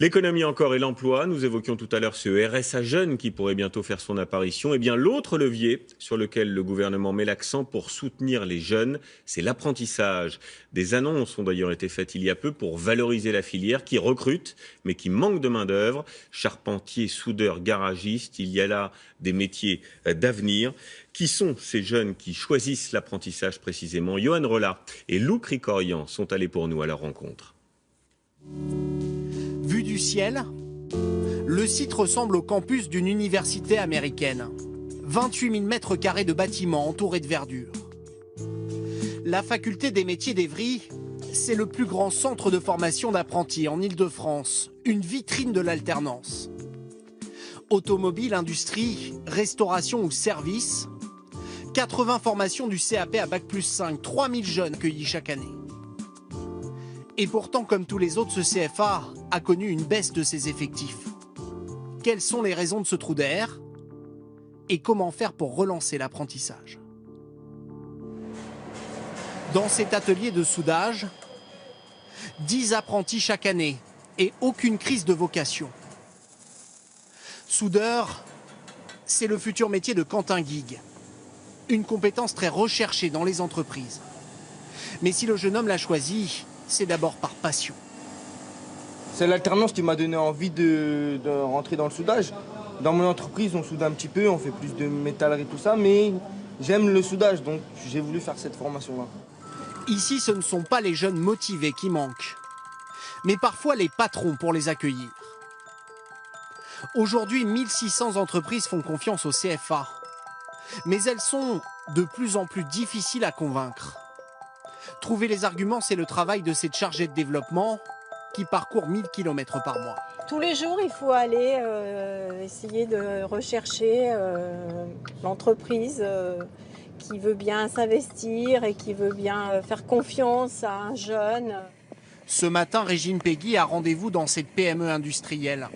L'économie encore et l'emploi, nous évoquions tout à l'heure ce RSA jeune qui pourrait bientôt faire son apparition. Eh bien, l'autre levier sur lequel le gouvernement met l'accent pour soutenir les jeunes, c'est l'apprentissage. Des annonces ont d'ailleurs été faites il y a peu pour valoriser la filière qui recrute, mais qui manque de main-d'œuvre. Charpentiers, soudeurs, garagistes, il y a là des métiers d'avenir. Qui sont ces jeunes qui choisissent l'apprentissage précisément? Johan Rolla et Lou Krikorian sont allés pour nous à leur rencontre. Vue du ciel, le site ressemble au campus d'une université américaine. 28 000 mètres carrés de bâtiments entourés de verdure. La faculté des métiers d'Évry, c'est le plus grand centre de formation d'apprentis en Île-de-France, une vitrine de l'alternance. Automobile, industrie, restauration ou service, 80 formations du CAP à Bac+5, 3000 jeunes accueillis chaque année. Et pourtant, comme tous les autres, ce CFA a connu une baisse de ses effectifs. Quelles sont les raisons de ce trou d'air? Et comment faire pour relancer l'apprentissage? Dans cet atelier de soudage, 10 apprentis chaque année et aucune crise de vocation. Soudeur, c'est le futur métier de Quentin Guigues. Une compétence très recherchée dans les entreprises. Mais si le jeune homme l'a choisi, c'est d'abord par passion. C'est l'alternance qui m'a donné envie de rentrer dans le soudage. Dans mon entreprise, on soude un petit peu, on fait plus de métallerie, tout ça, mais j'aime le soudage, donc j'ai voulu faire cette formation-là. Ici, ce ne sont pas les jeunes motivés qui manquent, mais parfois les patrons pour les accueillir. Aujourd'hui, 1600 entreprises font confiance au CFA, mais elles sont de plus en plus difficiles à convaincre. Trouver les arguments, c'est le travail de cette chargée de développement qui parcourt 1000 km par mois. Tous les jours, il faut aller essayer de rechercher l'entreprise qui veut bien s'investir et qui veut bien faire confiance à un jeune. Ce matin, Régine Peggy a rendez-vous dans cette PME industrielle.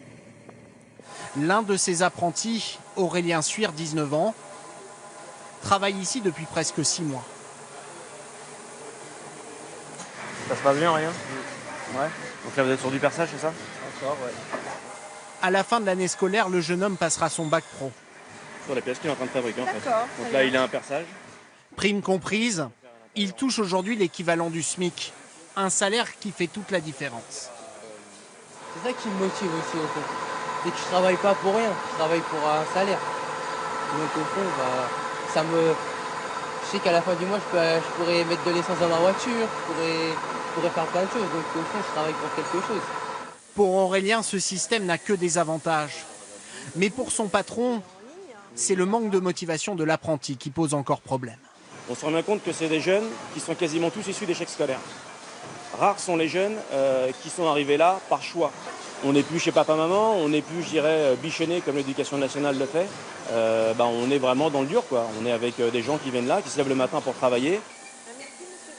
L'un de ses apprentis, Aurélien Suire, 19 ans, travaille ici depuis presque 6 mois. Ça se passe bien, rien? Ouais. Donc là, vous êtes sur du perçage, c'est ça? Encore, ouais. À la fin de l'année scolaire, le jeune homme passera son bac pro. Sur la pièce qu'il est en train de fabriquer, en fait. D'accord. Donc là, il a un perçage. Prime comprise, il touche aujourd'hui l'équivalent du SMIC, un salaire qui fait toute la différence. C'est ça qui me motive aussi, au fond. C'est que je travaille pas pour rien, je travaille pour un salaire. Donc au fond, je sais qu'à la fin du mois, je pourrais mettre de l'essence dans ma voiture, je pourrais faire plein de choses. Donc au fond, je travaille pour quelque chose. Pour Aurélien, ce système n'a que des avantages. Mais pour son patron, c'est le manque de motivation de l'apprenti qui pose encore problème. On se rend bien compte que c'est des jeunes qui sont quasiment tous issus d'échecs scolaires. Rares sont les jeunes qui sont arrivés là par choix. On n'est plus chez papa-maman, on n'est plus, je dirais, bichonné comme l'éducation nationale le fait. On est vraiment dans le dur, quoi. On est avec des gens qui viennent là, qui se lèvent le matin pour travailler.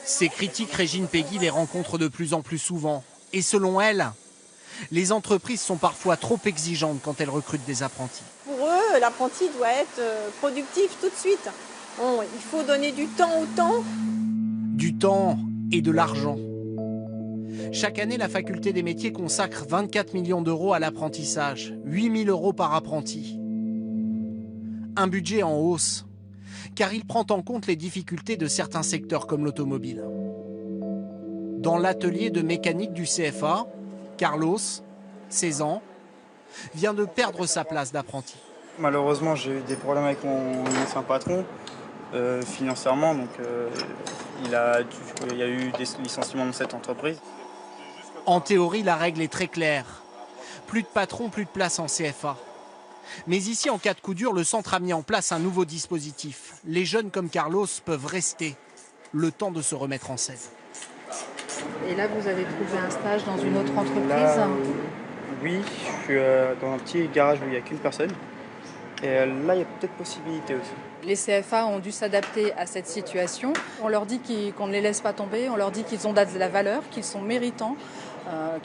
Ces critiques, Régine Peggy les rencontre de plus en plus souvent. Et selon elle, les entreprises sont parfois trop exigeantes quand elles recrutent des apprentis. Pour eux, l'apprenti doit être productif tout de suite. Il faut donner du temps au temps. Du temps et de l'argent. Chaque année, la faculté des métiers consacre 24 millions d'euros à l'apprentissage, 8 000 euros par apprenti. Un budget en hausse, car il prend en compte les difficultés de certains secteurs comme l'automobile. Dans l'atelier de mécanique du CFA, Carlos, 16 ans, vient de perdre sa place d'apprenti. Malheureusement, j'ai eu des problèmes avec mon ancien patron, financièrement, donc il y a eu des licenciements dans cette entreprise. En théorie, la règle est très claire. Plus de patron, plus de place en CFA. Mais ici, en cas de coup dur, le centre a mis en place un nouveau dispositif. Les jeunes comme Carlos peuvent rester le temps de se remettre en scène. Et là, vous avez trouvé un stage dans une autre entreprise? Là, oui, je suis dans un petit garage où il n'y a qu'une personne. Et là, il y a peut-être possibilité aussi. Les CFA ont dû s'adapter à cette situation. On leur dit qu'on ne les laisse pas tomber, on leur dit qu'ils ont de la valeur, qu'ils sont méritants,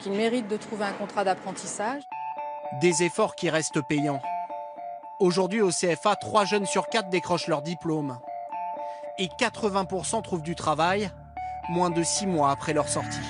qu'ils méritent de trouver un contrat d'apprentissage. Des efforts qui restent payants. Aujourd'hui, au CFA, 3 jeunes sur 4 décrochent leur diplôme. Et 80% trouvent du travail moins de 6 mois après leur sortie.